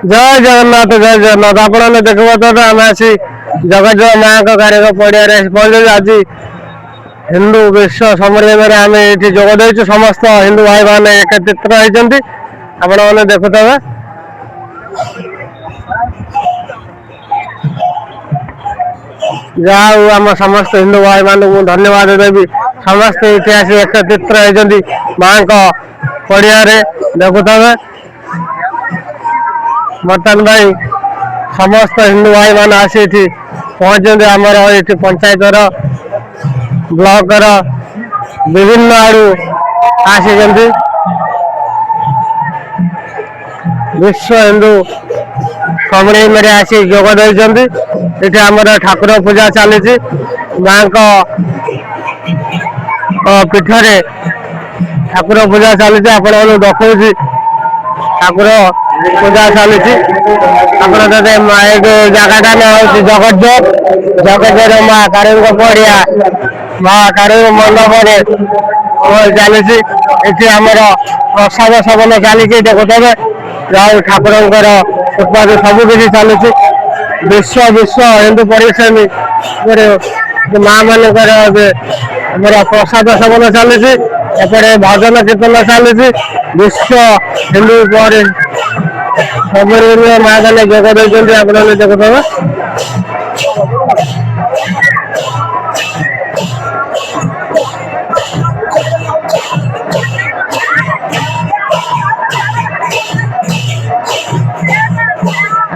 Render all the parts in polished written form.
जय जगन्नाथ आपने देखो तो आम आसी जगत माँ का कार्य पड़िया पहुंचे आज हिंदू विश्व सम्मेलन में आम ये जोगद समस्त हिंदू भाई मैंने एकत्रित होती आपण मैंने देखुते जहाँ आम समस्त हिंदू भाई मान धन्यवाद देवी समस्त इतिहास एकत्रित होती माँ का पड़िया देखुते बर्तमान भाई समस्त हिंदू भाई मान आसी पहुंचते आमर ये पंचायतर ब्लॉक विभिन्न आड़ू आसी विश्व हिंदू सम्मेलन में आसी जोगद ये आमर ठाकुर पूजा चली माँ को पीठरे ठाकुर पूजा चली आपण देखा ठाकुर पूजा चली जगटा ना हूँ जगत माँ कारू पड़िया माँ कारू मंडप चली आमर प्रसाद सेवन चली देखुते ठाकुर उत्पाद सबकि चलुची विश्व विश्व हिंदू परिश्रमी माँ मान प्रसाद सेवन चली एपटे भजन कीर्तन चली विश्व हिंदू सम्मेलन माँ मैंने जोगद आपने देखुते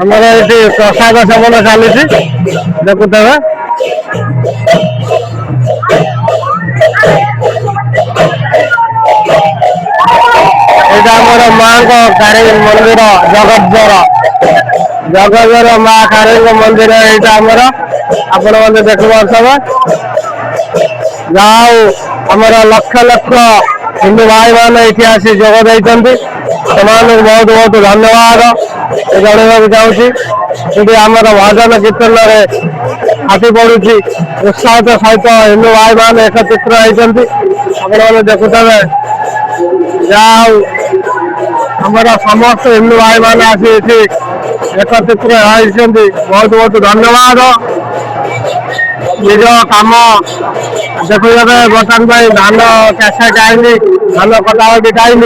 हमारे ये प्रसाद सेवन चली देखुते यहाँ माँ को कारी मंदिर जगत माँ कारी मंदिर यहाँ आपण मैंने देख पार्थ जहाँ आमर लक्ष लक्ष हिंदू भाई मैंने ये आसी जोगद से बहुत बहुत धन्यवाद जनवाक चाहूँगी आमर भजन कीर्तन हाथी पड़ुची उत्साह सहित हिंदू भाई मैंने एकत्रित होती आपने देखुते जहाँ आमर समस्त हिंदू भाई मैंने आसी एकत्रित होती बहुत बहुत धन्यवाद निज कम देखुते बर्तमान भाई धान कैसेट आईनी धान कटाकटी टाइम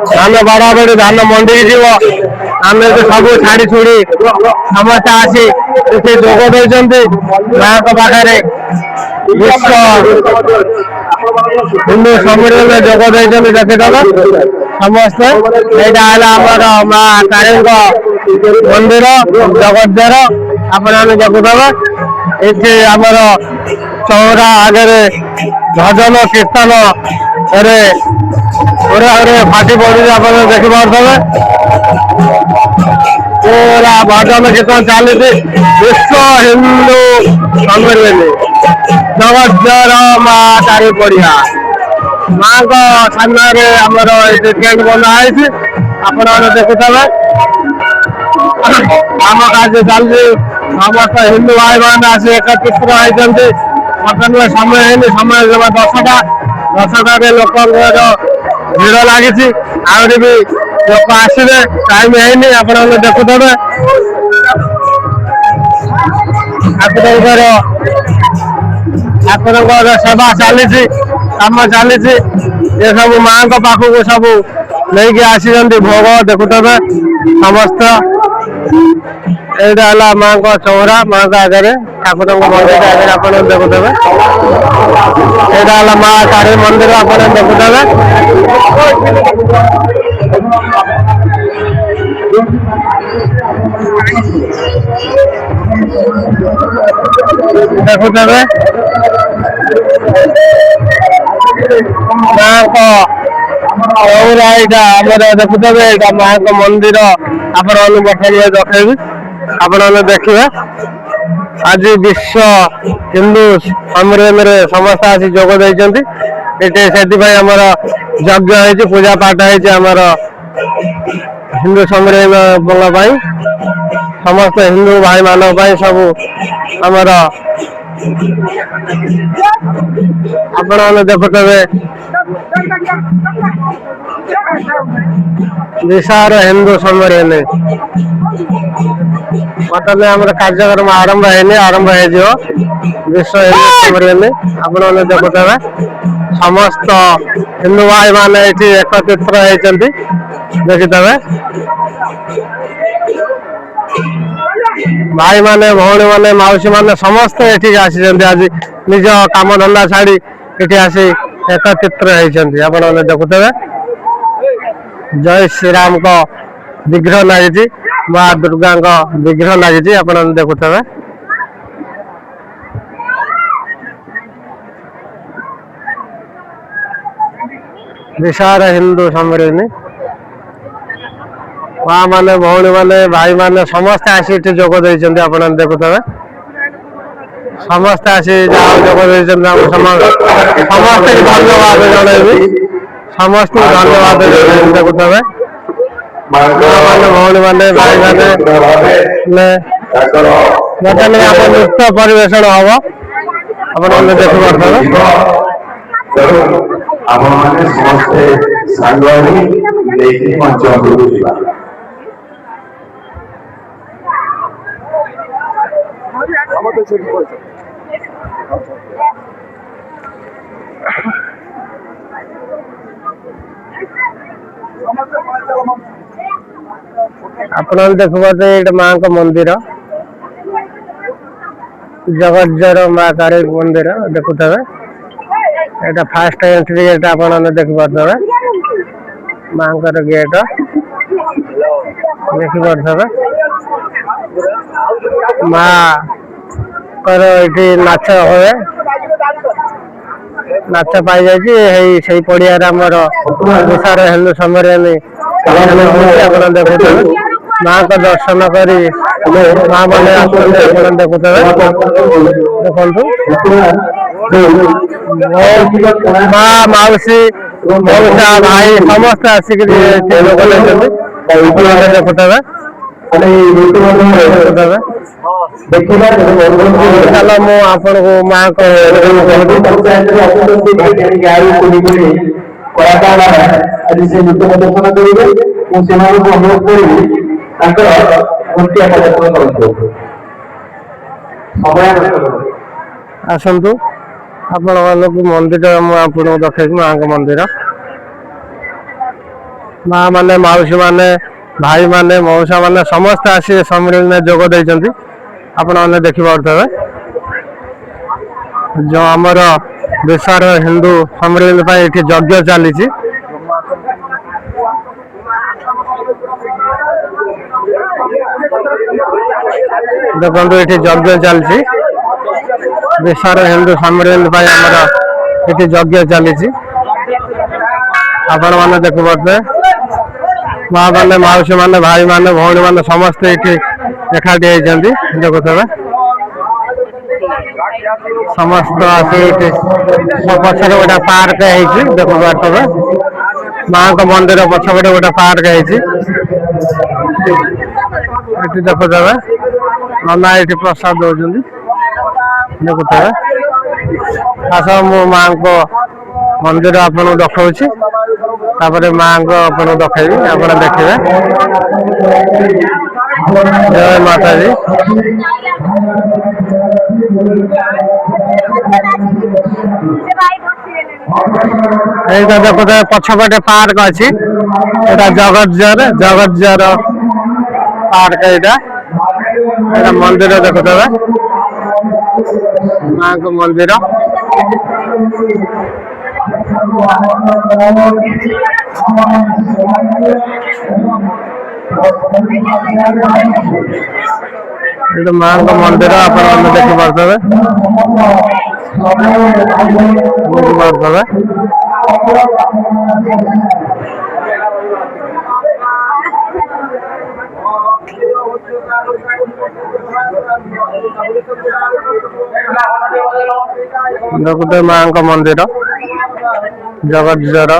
धान बड़ा बड़ी धान मंडी जीव आम सब छाड़ी छुड़ी समस्त आसी जोगद माँ पाखे विश्व हिंदू सम्मेलन में जोगद देखीदे समस्ते यहाँ माँ कारी मंदिर जगद्वार आपने देखुते ये आमर चौरा आगे भजन कीर्तन फाटी पड़ी आप देखी पारे पूरा भजन कीर्तन चली विश्व हिंदू सम्मेलन जगद्वार माँ कारी पड़िया माँ को सामने आमर टेंट बनाई आपने देखुते आम कार्य चलती समस्त हिंदू भाई मैंने आसी एकत्रित होती बर्तमान समय है समय 10टा लोक भीड़ लगी आहरी भी लोक आसवे टाइम है आपने देखुते ठाकुर सेवा चली कम चली ये सब माँ पाखक सब नहीं आसी भोग देखुते समस्त यहाँ माँ को चौरा माँ का आगे ठाकुर मंदिर आगे आप देखुते यहाँ माँ कारी मंदिर आप देखुते देखुते माँ को चौरा यहाँ देखुते माँ को मंदिर आप बर्तमान देखी आपने देखिए आज विश्व हिंदू सम्मेलन में समस्त आसी जोगद से आमर यज्ञ हो पूजा पाठ होमर हिंदू सम्मेलन समस्त हिंदू भाई मान सब आमर आपने देखुते विशाल हिंदू सम्मेलन मतलब आम कार्यक्रम आरंभ है आरंभ हो विश्व हिंदू सम्मेलन आपण देखुवे समस्त हिंदू भाई मान एकत्रित होती देखिथे भाई माने भौणी माने मौसी माने समस्त ये आसी आज निज काम धंदा छाड़ी ये आसी एकत्रित होती आपण देखुवे जय श्रीराम को विग्रह लगी माँ दुर्गा विग्रह लगी आप देखुवे विशाल हिंदू सम्मेलन माँ माने भौणी माने भाई माने समस्त आसी जोग देते आप देखुवे समस्त आसी जोग देते समस्त धन्यवाद जनइबी समस्त धन्यवाद देखुवे माने भौणी माने भाई माने बर्तमान आप नृत्य परिवेशन हम आप देखिए आप देखुए माँ का मंदिर जगज्जर माँ कारी मंदिर देखुवे यहाँ फास्ट एंट्री गेट आप देखिपे माँ गेट देखिपे माँ ये नाच हुए नाच पाई जाए पड़िया विशाल हिंदू सम्मेलन आप देखुवे माँ का दर्शन करी माँ मैंने देखुवे देखु माँ मौसी मौसा भाई समस्त आसिक देखुवे चलो मु आपन को माँ को आसतु आपण मंदिर मुझे देखे माँ को मंदिर माँ माने मौसी माने भाई माने मौसा माने समस्त आसी सम्मेलन में जोग देते आपण देखिपे जो आमर विशाल हिंदू सम्मेलन ये यज्ञ चली देखो ये यज्ञ चलती विशाल हिंदू सम्मेलन आमर ये यज्ञ चली आपण मैंने देखिपे माँ माने मौसी माने भाई माने भौणी माने समस्त ये एकाठी होती देखुवे समस्त आसी पछरे गोटे पार्क है देखुवे माँ का मंदिर पछपटे गोटे पार्क है देखुवे नना ये प्रसाद दौरान देखुवे आस मु माँ को मंदिर आपन देखा तापर माँ को आप देखी आप देखिए जय माता जी देखो पछपटे पार्क अच्छी जगज्जर जगज्जर पार्क यहाँ मंदिर देखुवे माँ को मंदिर माँ का मंदिर आप देखिपे देखते माँ का मंदिर जगज्जर